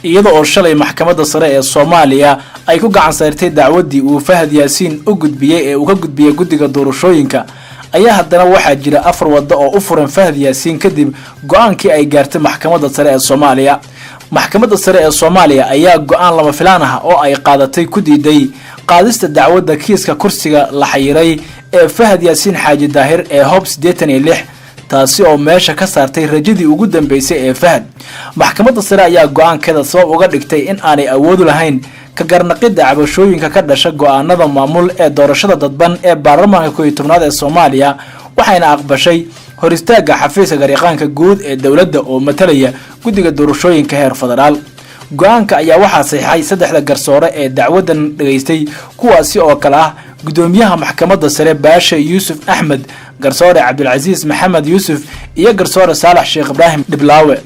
iyada oo shalay maxkamadda sare ee Soomaaliya ay ku gacan saartay dacwadii uu Fahad Yaasiin u gudbiyay ee uu ka gudbiyay guddiga doorashooyinka ayaa haddana waxaa jira afar wado oo u furan Fahad Yaasiin kadib go'aankii ay gaartay maxkamadda sare ee Soomaaliya. maxkamadda sare ee Soomaaliya ayaa go'aan lama filaan ah oo ay qaadatay ku diiday qaadista dacwadda kiiska kursiga la xayiray ee Fahad Yaasiin Xaaji Daahir ee Hob 86 taasi oo meesha ka saartay rajadii ugu dambeysay ee Fahad. maxkamadda sare ayaa go'aankeeda sabab uga dhigtay in aanay awood u lahayn ka garnaqida cabashooyinka ka dhasha go'aanada maamul ee doorashada dadban ee baarlamaanka 11aad ee Soomaaliya waxayna aqbashay hor istaaga xafiiska gariiqaanka guud ee dawladda oo matalaya guddiga doorashooyinka heer federaal. go'aanka ayaa waxaa saxiixay saddexda garsoore ee dacwadan dhageystay kuwaasi oo kala ah gudoomiyaha maxkamadda sare Baasha Yuusuf Axmed, garsoore Cabdulcasiis Maxamed Yuusuf iyo garsoore Saalax Sheekh Ibraahim Dhiblaawe.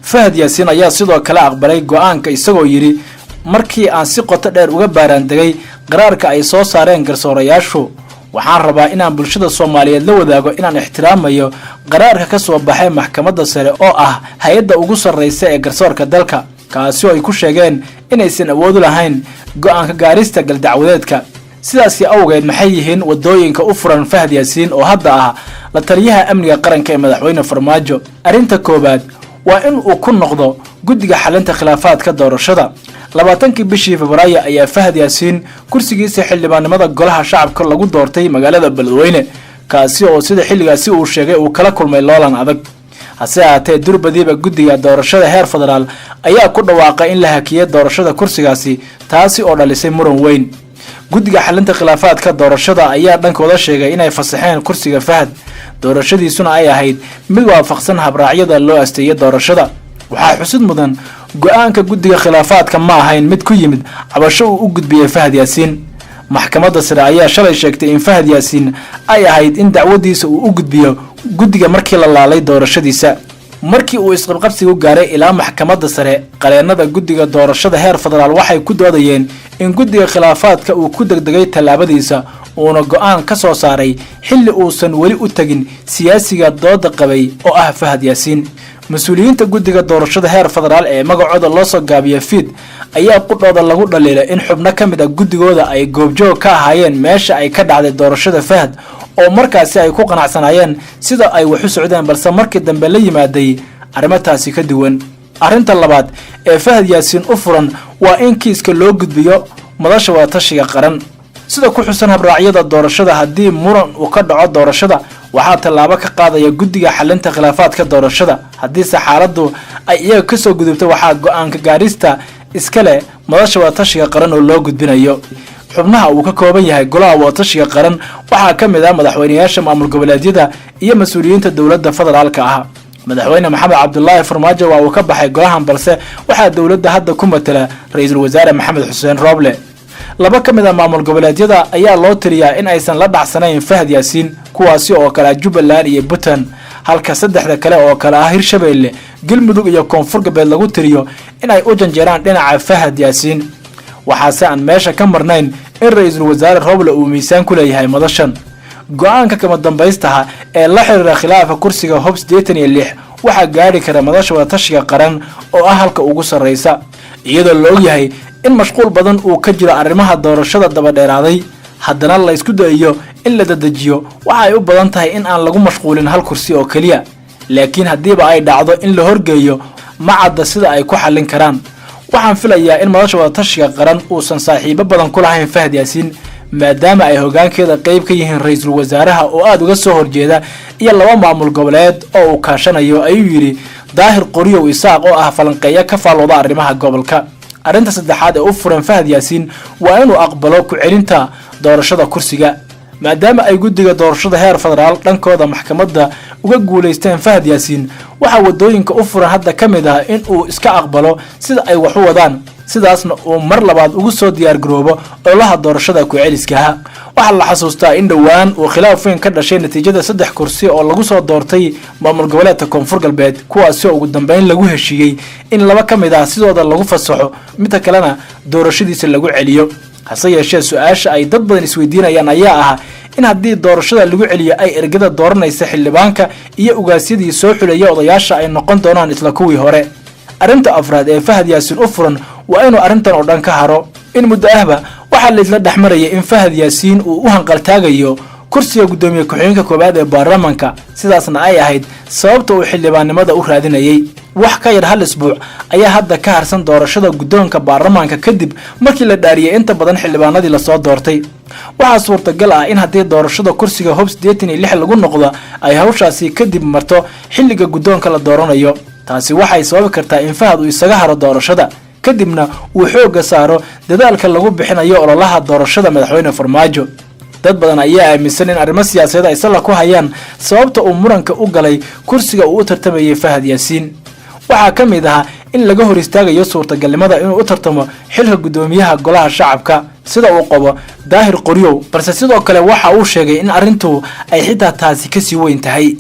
Fahad Yaasiin ayaa sidoo kale aqbalay go'aanka isagoo yiri markii aan si qoto dheer uga baaraandegay qaraarka ay soo saareen garsoorayaashu waxaan rabaa inaan bulshada Soomaaliyeed la wadaago inaan ixtiraamayo qaraarka ka soo baxay maxkamadda sare oo ah hay'adda ugu sarreysa ee garsoorka dalka kaasi oo ay ku sheegeen inaysan awood u lahayn go'aanka gaarista galdacwadeedka. sidaas awgeed maxay yihiin wadooyinka u furan Fahad Yaasiin oo hadda ah la taliyaha amniga qaranka ee madaxweyne Farmaajo? arinta koobaad waa in uu ku noqdo guddiga xalinta khilaafaadka doorashada. 20 bishii Febraayo ayaa Fahad Yaasiin kursigiisa xildhibaanimada golaha shacabka lagu doortay magaalada Beledweyne kaasi oo sida xilligaasi uu sheegay uu kala kulmay loolan adag. hase ahaatee durbadiiba guddiga doorashada heer federaal ayaa ku dhawaaqay in la hakiyay doorashada kursigaasi taasi oo dhalisay muran weyn. guddiga xalinta khilaafaadka doorashada ayaa dhankooda sheegay inay fasaxeen kursiga Fahad doorashadiisuna ay ahayd mid waafaqsan habraacyada loo asteeyay doorashada. waxaa xusid mudan go'aanka guddiga khilaafaadka ma ahayn mid ku yimid cabasho uu u gudbiyay Fahad Yaasiin. maxkamadda sare ayaa shalay sheegtay in Fahad Yaasiin ay ahayd in dacwadiisa uu u gudbiyo guddiga markii la laalay doorashadiisa. markii uu isqabqabsigu gaaray ilaa maxkamadda sare qareenada guddiga doorashada heer federaal waxay ku doodayeen in guddiga khilaafaadka uu ku degdegay talaabadiisa uuna go'aan ka soo saaray xilli uusan weli u tagin siyaasiga dooda qabay oo ah Fahad Yaasiin. mas'uuliyiinta guddiga doorashada heer federaal ee magacooda loo soo gaabiyo FID ayaa qudhooda lagu dhaleelay in xubno ka mid ah guddigooda ay goobjoog ka ahaayeen meesha ay ka dhacday doorashada Fahad oo markaasi ay ku qanacsanaayeen sida ay wax u socdeen balse markii dambe la yimaaday arrimahaasi ka duwan. arinta labaad ee Fahad Yaasiin u furan waa in kiiska loo gudbiyo madasha wadatashiga qaran sida ku xusan habraacyada doorashada. haddii muran uu ka dhaco doorashada waxaa tallaabo ka qaadaya guddiga xalinta khilaafaadka doorashada. haddii xaaladdu ay iyaga ka soo gudubto waxaa go'aanka gaarista iska leh madasha wadatashiga qaran oo loo gudbinayo. xubnaha uu ka kooban yahay golaha wadatashiga qaran waxaa ka mid ah madaxweynayaasha maamul goboleedyada iyo mas'uuliyiinta dawladda federaalka ah. madaxweyne Maxamed Cabdullaahi Farmaajo waa uu ka baxay golahan balse waxaa dawladda hadda ku matala ra'iisul wasaare Maxamed Xuseen Rooble. laba ka mid ah maamul goboleedyada ayaa loo tiriyaa in aysan la dhacsanayn Fahad Yaasiin kuwaasi oo kala Jubbaland iyo Puntland halka saddexda kale oo kala ah Hirshabeelle, Galmudug iyo Koonfur Galbeed lagu tiriyo in ay u janjeeraan dhinaca Fahad Yaasiin. waxaase aan meesha ka marnayn in ra'iisul wasaare Rooble uu miisaan ku leeyahay madashan. go'aanka kama dambaystaha ee la xiriira khilaafka kursiga Hob 86 waxaa gaari kara madasha wadatashiga qaran oo ah halka ugu sarreysa iyadoo la og yahay in mashquul badan uu ka jiro arrimaha doorashada daba dheeraaday. haddana la isku dayo in la dedejiyo waxa ay u badan tahay in aan lagu mashquulin hal kursi oo kaliya, laakiin hadiiba ay dhacdo in la horgeeyo ma cadda sida ay ku xallin karaan. waxaan filayaa in madasha wadatashiga qaran uusan saaxiibo badan ku lahayn Fahad Yaasiin maadaama ay hoggaankeeda qayb ka yihiin ra'iisul wasaaraha oo aad uga soo horjeeda iyo laba maamul goboleed oo uu kaashanayo, ayuu yiri Daahir Qoriyow Isaaq oo ah falanqeeya ka faalooda arrimaha gobolka. arinta saddexaad ee u furan Fahad Yaasiin waa inuu aqbalo ku celinta doorashada kursiga maadaama ay guddiga doorashada heer federaal dhankooda maxkamadda uga guuleysteen Fahad Yaasiin. waxa wadooyinka u furan hadda ka mid ah in uu iska aqbalo sida ay wax u wadaan sidaasna uu mar labaad ugu soo diyaar garoobo ololaha doorashada ku celiska. waxa la xasuustaa in dhawaan uu khilaaf weyn ka dhashay natiijada 3 kursi oo lagu soo doortay maamul goboleedka Koonfur Galbeed kuwaasi oo ugu dambeyn lagu heshiiyay in laba ka mid ah sidooda lagu fasaxo mid kalena doorashadiisa lagu celiyo. hase yeeshee su'aasha ay dad badan isweydiinayaan ayaa ah in haddii doorashada lagu celiyo ay ergada dooranaysa xildhibaanka iyo ugaasyadii soo xuleeyay odayaasha ay noqon doonaan isla kuwii hore. arrinta afraad ee Fahad Yaasiin u furan waa inuu arrintan oo dhan ka haro. in muddo ahba waxaa la isla dhaxmarayay in Fahad Yaasiin uu u hanqaltaagayo kursiga gudoomiye ku-xigeenka koobaad ee baarlamaanka, sidaasna ay ahayd sababta uu xildhibaannimada u raadinayay. wax ka yar hal isbuuc ayaa hadda ka harsan doorashada gudoonka baarlamaanka kadib markii la dhaariyay inta badan xildhibaanadii la soo doortay. waxaa suurtagal ah in haddii doorashada kursiga Hob 86 lagu noqdo ay hawshaasi kadib marto xilliga gudoonka la dooranayo. taasi waxay sababi kartaa in Fahad uu isaga haro doorashada kadibna uu xooga saaro dadaalka lagu bixinayo ololaha doorashada madaxweyne Farmaajo. dad badan ayaa aaminsan in arrimo siyaasadeed ay sala ku hayaan sababta uu muranka u galay kursiga uu u tartamayay Fahad Yaasiin. waxaa ka mid ah in laga hor istaagayo suurtagalnimada inuu u tartamo xilka gudoomiyaha golaha shacabka sida uu qabo Daahir Qoryow, balse sidoo kale waxa uu sheegay in arrintu ay xitaa taasi ka sii weyn tahay.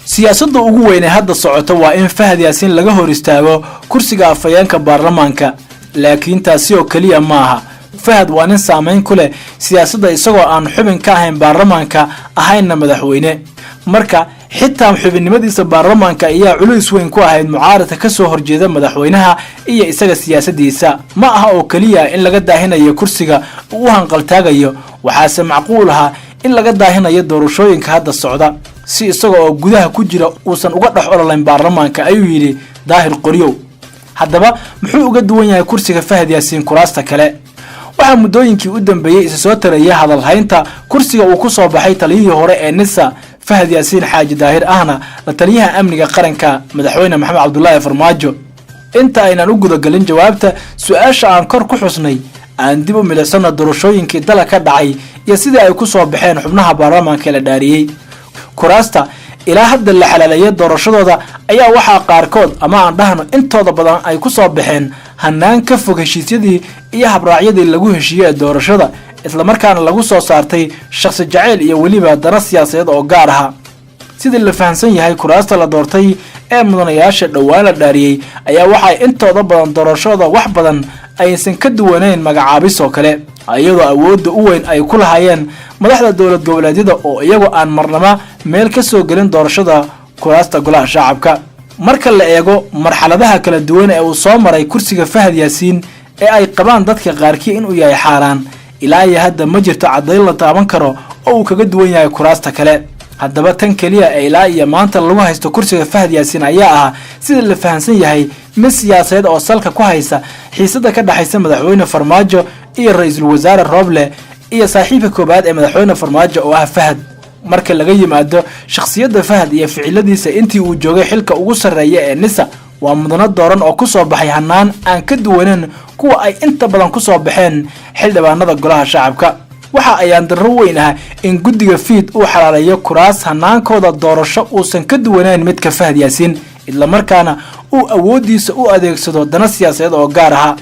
siyaasadda ugu weyn ee hadda socota waa in Fahad Yaasiin laga hor istaago kursiga afhayeenka baarlamaanka, laakiin taasi oo kaliya maaha. Fahad waa nin saameyn ku leh siyaasadda isagoo aan xubin ka ahayn baarlamaanka ahayna madaxweyne. marka xitaa xubinimadiisa baarlamaanka ayaa culays weyn ku ahayd mucaaradka ka soo horjeeda madaxweynaha iyo isaga siyaasadiisa. ma aha oo kaliya in laga daahinayo kursiga uu hanqaltaagayo, waxaase macquul ah in laga daahinayo doorashooyinka hadda socda si isaga oo gudaha ku jira uusan uga dhex ololayn baarlamaanka, ayuu yiri Daahir Qoryow. haddaba muxuu uga duwan yahay kursiga Fahad Yaasiin kuraasta kale? waxaa muddooyinkii u dambeeyay isa soo tarayay hadal haynta kursiga uu ku soo baxay taliyihii hore ee NISA Fahad Yaasiin Xaaji Daahir ahna la taliyaha amniga qaranka madaxweyne Maxamed Cabdullaahi Farmaajo. inta aynan u guda galin jawaabta su'aasha aan kor ku xusnay, aan dib u milicsano doorashooyinkii dalka ka dhacay iyo sidii ay ku soo baxeen xubnaha baarlamaanka la dhaariyay. kuraasta ilaa hadda la xalaalay doorashadooda ayaa waxaa qaarkood ama aan dhahno intooda badan ay ku soo baxeen hanaan ka fog heshiisyadii iyo habraacyadii lagu heshiiyay doorashada, isla markaana lagu soo saartay shakhsi jacayl iyo waliba dana siyaasadeed oo gaar ah. sidii la fahansan yahay kuraasta la doortay ee mudanayaasha dhawaan la dhaariyay ayaa waxay intooda badan doorashada wax badan aysan ka duwanayn magacaabis oo kale, iyadoo awoodda u weyn ay ku lahaayeen madaxda dowlad goboleedyada oo iyagu aan marnaba meel ka soo gelin doorashada kuraasta golaha shacabka. marka la eego marxaladaha kala duwan ee uu soo maray kursiga Fahad Yaasiin ee ay qabaan dadka qaarkii inuu yahay xaaraan, ilaa iyo hadda ma jirto caddayn la taaban karo oo uu kaga duwan yahay kuraasta kale. haddaba tan kaliya ee ilaa iyo maanta lagu haysto kursiga Fahad Yaasiin ayaa ah sida la fahansan yahay mid siyaasadeed oo salka ku haysa xiisada ka dhaxaysa madaxweyne Farmaajo iyo ra'iisul wasaare Roble iyo saaxiibka koobaad ee madaxweyne Farmaajo oo ah Fahad. marka laga yimaado shakhsiyadda Fahad iyo ficiladiisa intii uu joogay xilka ugu sarreeya ee NISA, waa mudane dooran oo ku soo baxay hanaan aan ka duwaneyn kuwa ay inta badan ku soo baxeen xildhibaanada golaha shacabka. waxa ayaan darro weyn ah in guddiga fiid uu xalaaleeyo kuraas hanaankooda doorasho uusan ka duwanayn midka Fahad Yaasiin, isla markaana uu awoodiisa u adeegsado dana siyaasadeed oo gaar ah.